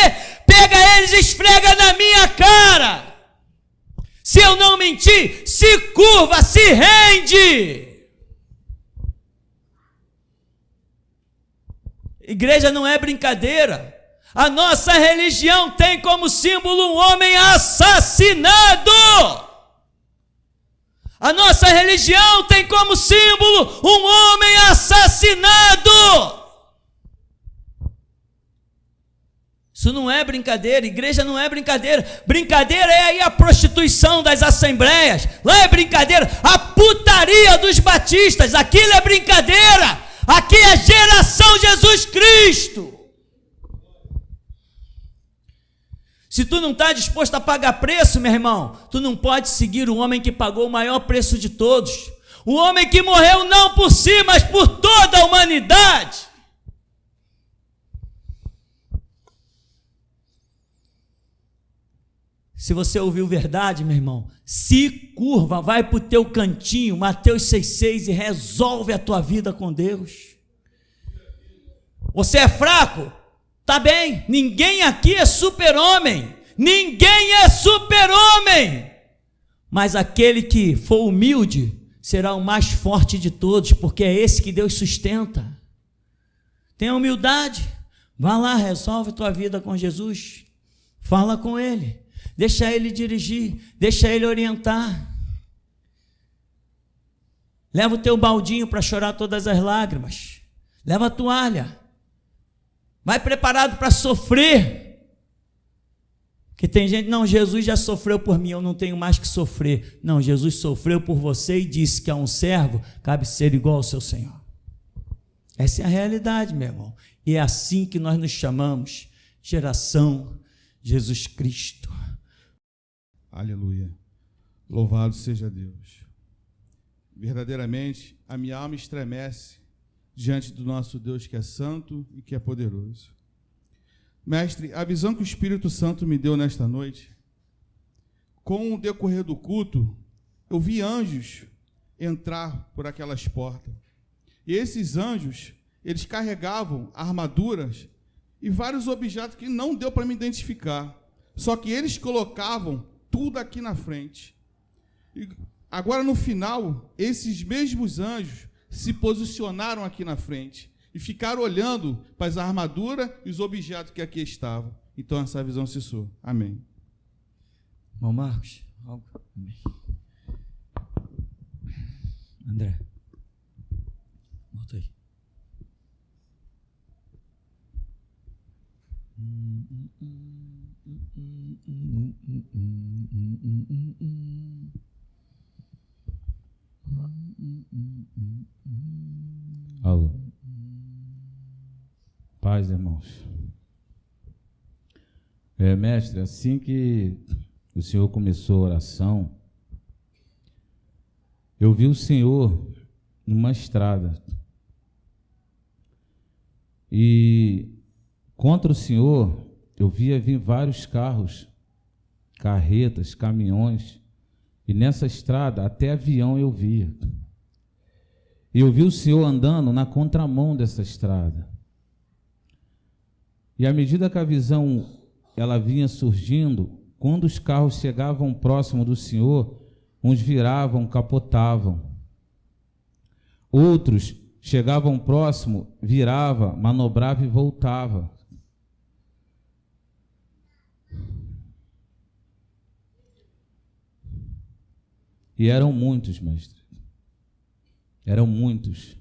Pega eles e esfrega na minha cara. Se eu não mentir, se curva, se rende. Igreja não é brincadeira. A nossa religião tem como símbolo um homem assassinado. A nossa religião tem como símbolo um homem assassinado. Isso não é brincadeira, igreja não é brincadeira. Brincadeira é aí a prostituição das assembleias. Lá é brincadeira, a putaria dos batistas. Aquilo é brincadeira. Aqui é geração Jesus Cristo. Se tu não está disposto a pagar preço, meu irmão, tu não pode seguir o homem que pagou o maior preço de todos. O homem que morreu não por si, mas por toda a humanidade. Se você ouviu verdade, meu irmão, se curva, vai para o teu cantinho, Mateus 6,6, e resolve a tua vida com Deus. Você é fraco? Tá bem, ninguém aqui é super-homem, ninguém é super-homem, mas aquele que for humilde será o mais forte de todos, porque é esse que Deus sustenta. Tenha humildade, vá lá, resolve a tua vida com Jesus, fala com Ele. Deixa Ele dirigir, deixa Ele orientar. Leva o teu baldinho para chorar todas as lágrimas. Leva a toalha. Vai preparado para sofrer. Porque tem gente, não, Jesus já sofreu por mim, eu não tenho mais que sofrer. Não, Jesus sofreu por você e disse que a um servo cabe ser igual ao seu Senhor. Essa é a realidade, meu irmão. E é assim que nós nos chamamos, geração Jesus Cristo. Aleluia. Louvado seja Deus. Verdadeiramente, a minha alma estremece diante do nosso Deus que é santo e que é poderoso. Mestre, a visão que o Espírito Santo me deu nesta noite, com o decorrer do culto, eu vi anjos entrar por aquelas portas. E esses anjos, eles carregavam armaduras e vários objetos que não deu para me identificar. Só que eles colocavam tudo aqui na frente. E agora, no final, esses mesmos anjos se posicionaram aqui na frente e ficaram olhando para as armaduras e os objetos que aqui estavam. Então, essa visão cessou. Amém. Irmão Marcos, André, volta aí. Alô. Paz, irmãos. Mestre, assim que o Senhor começou a oração, eu vi o Senhor numa estrada. E contra o Senhor, eu via vir vários carros, carretas, caminhões, e nessa estrada até avião eu via. E eu vi o Senhor andando na contramão dessa estrada. E à medida que a visão ela vinha surgindo, quando os carros chegavam próximo do Senhor, uns viravam, capotavam. Outros chegavam próximo, virava, manobrava e voltava. E eram muitos, mestre. Eram muitos.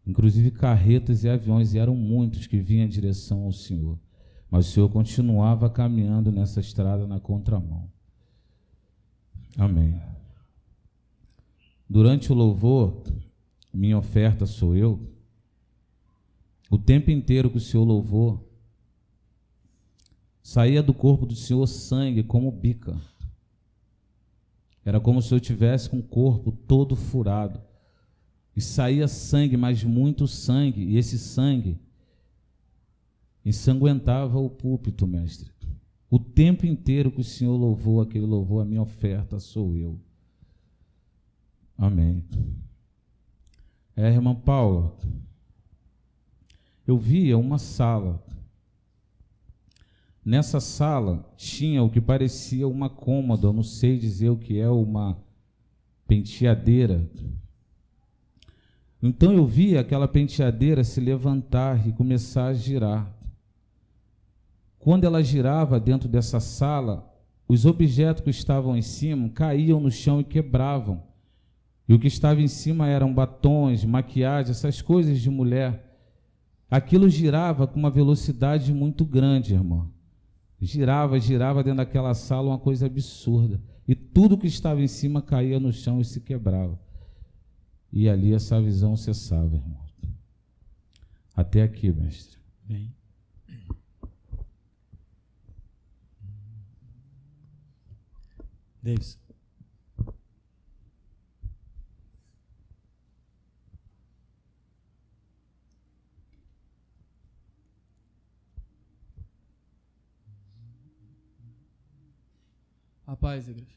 Inclusive carretas e aviões, e eram muitos que vinham em direção ao Senhor. Mas o Senhor continuava caminhando nessa estrada na contramão. Amém. Durante o louvor, minha oferta sou eu. O tempo inteiro que o Senhor louvou, saía do corpo do Senhor sangue como bica. Era como se eu tivesse com o corpo todo furado. E saía sangue, mas muito sangue. E esse sangue ensanguentava o púlpito, mestre. O tempo inteiro que o Senhor louvou aquele louvor, a minha oferta sou eu. Amém. Irmã Paula, eu via uma sala. Nessa sala tinha o que parecia uma cômoda, eu não sei dizer o que é, uma penteadeira. Então eu via aquela penteadeira se levantar e começar a girar. Quando ela girava dentro dessa sala, os objetos que estavam em cima caíam no chão e quebravam. E o que estava em cima eram batons, maquiagem, essas coisas de mulher. Aquilo girava com uma velocidade muito grande, irmão. Girava dentro daquela sala, uma coisa absurda. E tudo que estava em cima caía no chão e se quebrava. E ali essa visão cessava, irmão. Até aqui, mestre. Bem. Davis. A paz, igreja.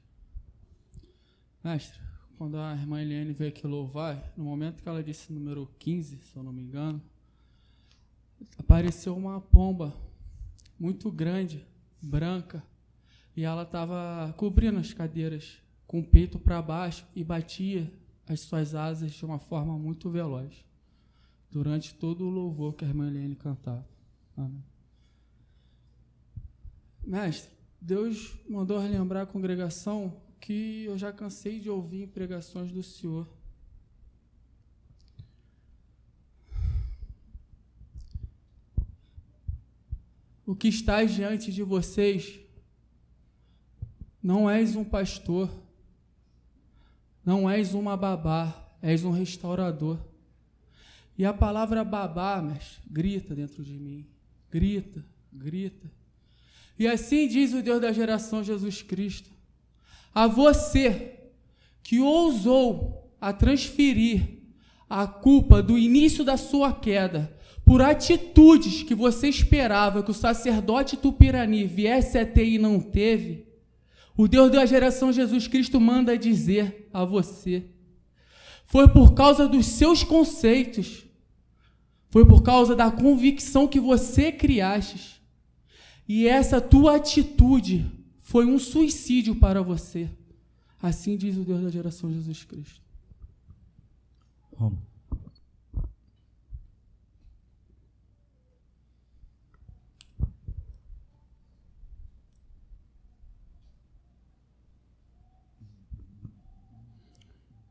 Mestre, quando a irmã Eliane veio aqui louvar, no momento que ela disse número 15, se eu não me engano, apareceu uma pomba muito grande, branca, e ela estava cobrindo as cadeiras com o peito para baixo e batia as suas asas de uma forma muito veloz, durante todo o louvor que a irmã Eliane cantava. Amém. Mestre, Deus mandou relembrar a congregação que eu já cansei de ouvir em pregações do Senhor. O que está diante de vocês não és um pastor, não és uma babá, és um restaurador. E a palavra babá, mas grita dentro de mim, grita, grita. E assim diz o Deus da geração, Jesus Cristo: a você que ousou a transferir a culpa do início da sua queda por atitudes que você esperava que o sacerdote Tupirani viesse a ter e não teve, o Deus da geração Jesus Cristo manda dizer a você: foi por causa dos seus conceitos, foi por causa da convicção que você criaste, e essa tua atitude foi um suicídio para você. Assim diz o Deus da geração Jesus Cristo. Vamos.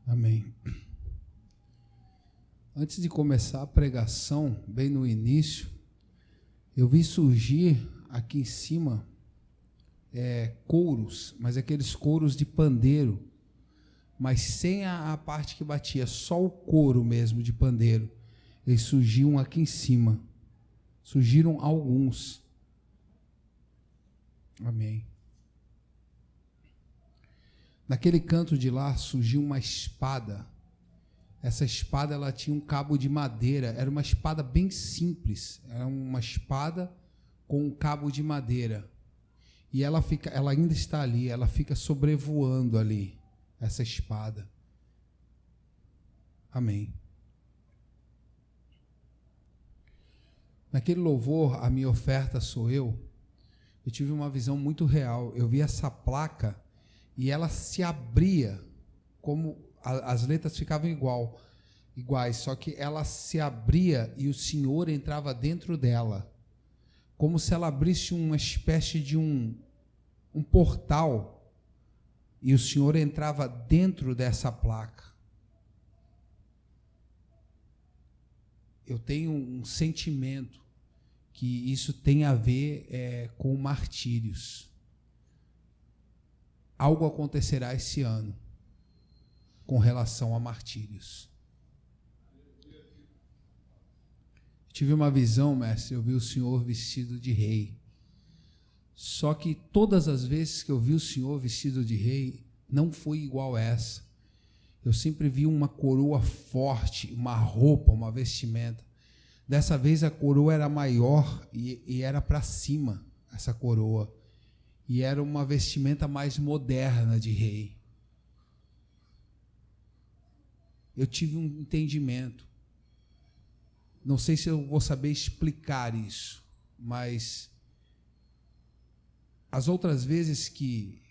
Amém. Antes de começar a pregação, bem no início, eu vi surgir aqui em cima couros, mas aqueles couros de pandeiro, mas sem a parte que batia, só o couro mesmo de pandeiro. Eles surgiam aqui em cima. Surgiram alguns. Amém. Naquele canto de lá surgiu uma espada. Essa espada ela tinha um cabo de madeira. Era uma espada bem simples. Era uma espada com um cabo de madeira. E ela ainda está ali. Ela fica sobrevoando ali, essa espada. Amém. Naquele louvor, a minha oferta sou eu. eu tive uma visão muito real. Eu vi essa placa e ela se abria, como as letras ficavam iguais, só que ela se abria e o Senhor entrava dentro dela, como se ela abrisse uma espécie de um portal, e o Senhor entrava dentro dessa placa. Eu tenho um sentimento que isso tem a ver com martírios. Algo acontecerá esse ano com relação a martírios. Tive uma visão, mestre, eu vi o Senhor vestido de rei. Só que todas as vezes que eu vi o Senhor vestido de rei, não foi igual essa. Eu sempre vi uma coroa forte, uma roupa, uma vestimenta. Dessa vez a coroa era maior e era para cima, essa coroa. E era uma vestimenta mais moderna de rei. Eu tive um entendimento. Não sei se eu vou saber explicar isso, mas as outras vezes que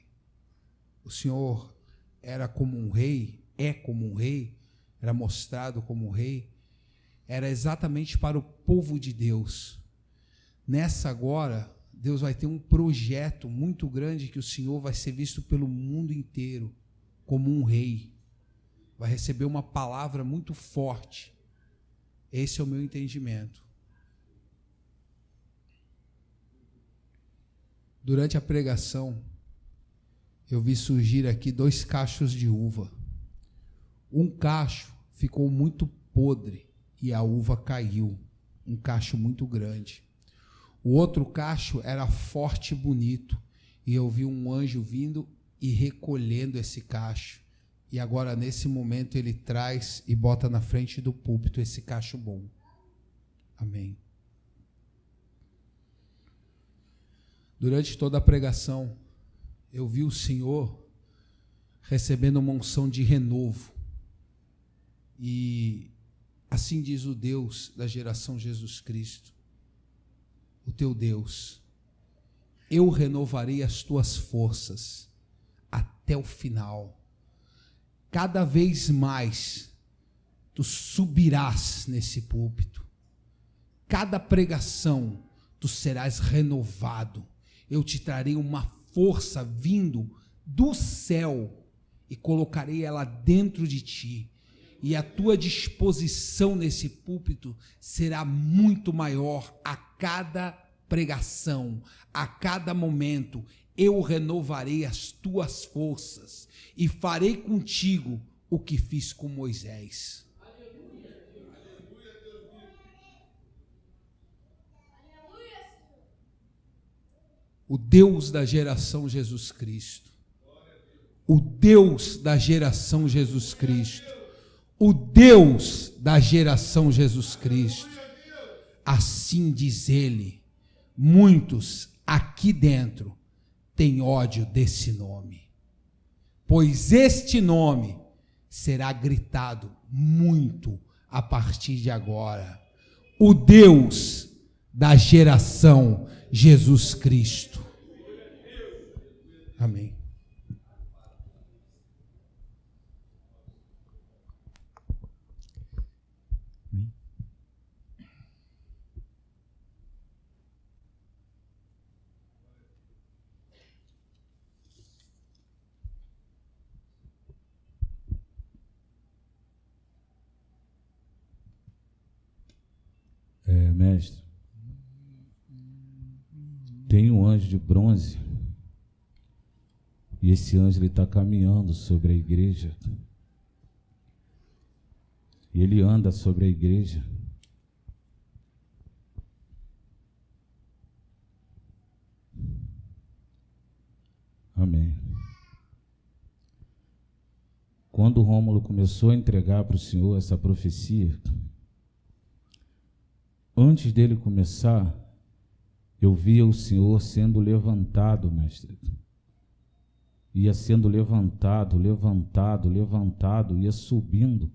o Senhor era como um rei, era mostrado como um rei, era exatamente para o povo de Deus. Nessa agora, Deus vai ter um projeto muito grande que o Senhor vai ser visto pelo mundo inteiro como um rei. Vai receber uma palavra muito forte. Esse é o meu entendimento. Durante a pregação, eu vi surgir aqui 2 cachos de uva. Um cacho ficou muito podre e a uva caiu, um cacho muito grande. O outro cacho era forte e bonito, e eu vi um anjo vindo e recolhendo esse cacho. E agora, nesse momento, ele traz e bota na frente do púlpito esse cacho bom. Amém. Durante toda a pregação, eu vi o Senhor recebendo uma unção de renovo. E assim diz o Deus da geração Jesus Cristo, o teu Deus: eu renovarei as tuas forças até o final. Cada vez mais tu subirás nesse púlpito. Cada pregação tu serás renovado. Eu te trarei uma força vindo do céu e colocarei ela dentro de ti. E a tua disposição nesse púlpito será muito maior a cada pregação, a cada momento. Eu renovarei as tuas forças e farei contigo o que fiz com Moisés. O Deus da geração Jesus Cristo. O Deus da geração Jesus Cristo. O Deus da geração Jesus Cristo. Assim diz ele: muitos aqui dentro têm ódio desse nome, pois este nome será gritado muito a partir de agora. O Deus da geração Jesus Cristo. Amém. Mestre, tem um anjo de bronze e esse anjo está caminhando sobre a igreja e ele anda sobre a igreja. Amém. Quando o Rômulo começou a entregar para o Senhor essa profecia, antes dele começar, eu via o Senhor sendo levantado, mestre. Ia sendo levantado, ia subindo.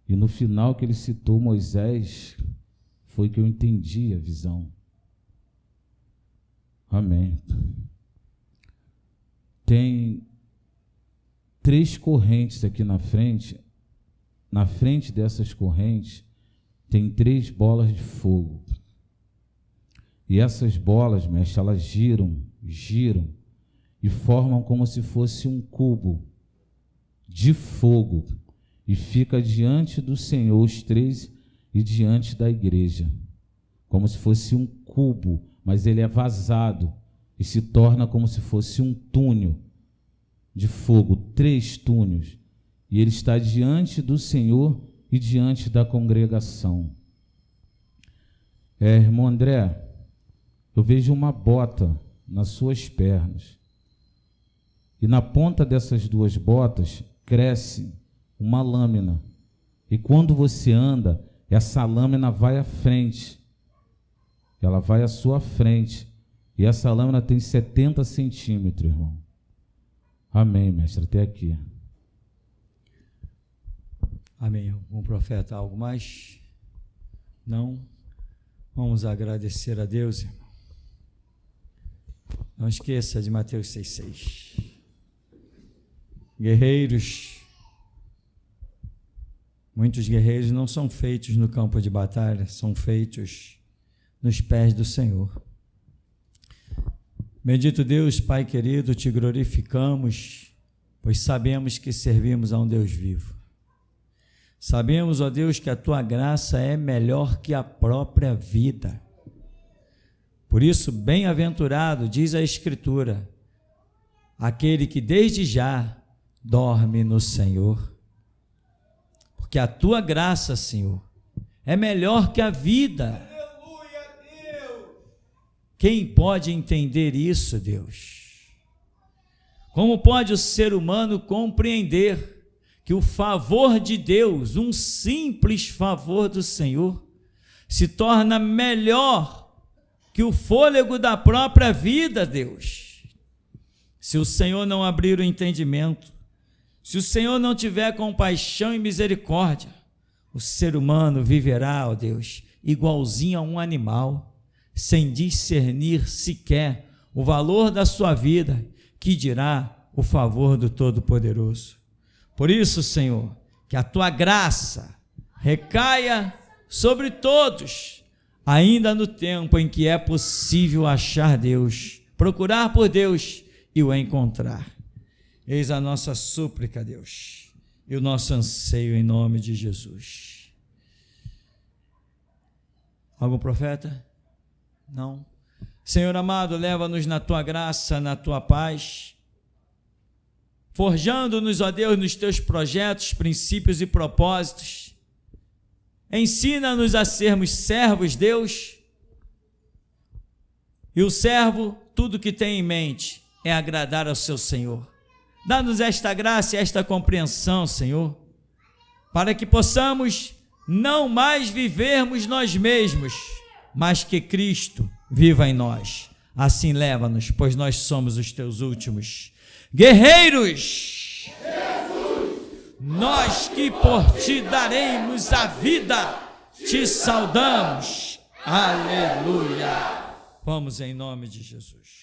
E no final que ele citou Moisés, foi que eu entendi a visão. Amém. Tem 3 correntes aqui na frente. Na frente dessas correntes tem 3 bolas de fogo. E essas bolas, mestre, elas giram e formam como se fosse um cubo de fogo. E fica diante do Senhor os 3 e diante da igreja. Como se fosse um cubo, mas ele é vazado e se torna como se fosse um túnel de fogo, 3 túneis. E ele está diante do Senhor e diante da congregação. Irmão André, eu vejo uma bota nas suas pernas. E na ponta dessas 2 botas cresce uma lâmina. E quando você anda, essa lâmina vai à frente. Ela vai à sua frente. E essa lâmina tem 70 centímetros, irmão. Amém, mestre, até aqui. Amém. Algum profeta, algo mais? Não? Vamos agradecer a Deus, irmão. Não esqueça de Mateus 6,6. Guerreiros, muitos guerreiros não são feitos no campo de batalha, são feitos nos pés do Senhor. Bendito Deus, Pai querido, te glorificamos, pois sabemos que servimos a um Deus vivo. Sabemos, ó Deus, que a tua graça é melhor que a própria vida. Por isso, bem-aventurado, diz a Escritura, aquele que desde já dorme no Senhor. Porque a tua graça, Senhor, é melhor que a vida. Aleluia, Deus! Quem pode entender isso, Deus? Como pode o ser humano compreender que o favor de Deus, um simples favor do Senhor, se torna melhor que o fôlego da própria vida, Deus? Se o Senhor não abrir o entendimento, se o Senhor não tiver compaixão e misericórdia, o ser humano viverá, ó Deus, igualzinho a um animal, sem discernir sequer o valor da sua vida, que dirá o favor do Todo-Poderoso. Por isso, Senhor, que a tua graça recaia sobre todos, ainda no tempo em que é possível achar Deus, procurar por Deus e o encontrar. Eis a nossa súplica, Deus, e o nosso anseio em nome de Jesus. Algum profeta? Não? Senhor amado, leva-nos na tua graça, na tua paz, forjando-nos, ó Deus, nos teus projetos, princípios e propósitos. Ensina-nos a sermos servos, Deus, e o servo, tudo que tem em mente é agradar ao seu Senhor. Dá-nos esta graça e esta compreensão, Senhor, para que possamos não mais vivermos nós mesmos, mas que Cristo viva em nós. Assim leva-nos, pois nós somos os teus últimos guerreiros. Jesus! Nós que por ti daremos a vida, te saudamos. Aleluia. Vamos em nome de Jesus.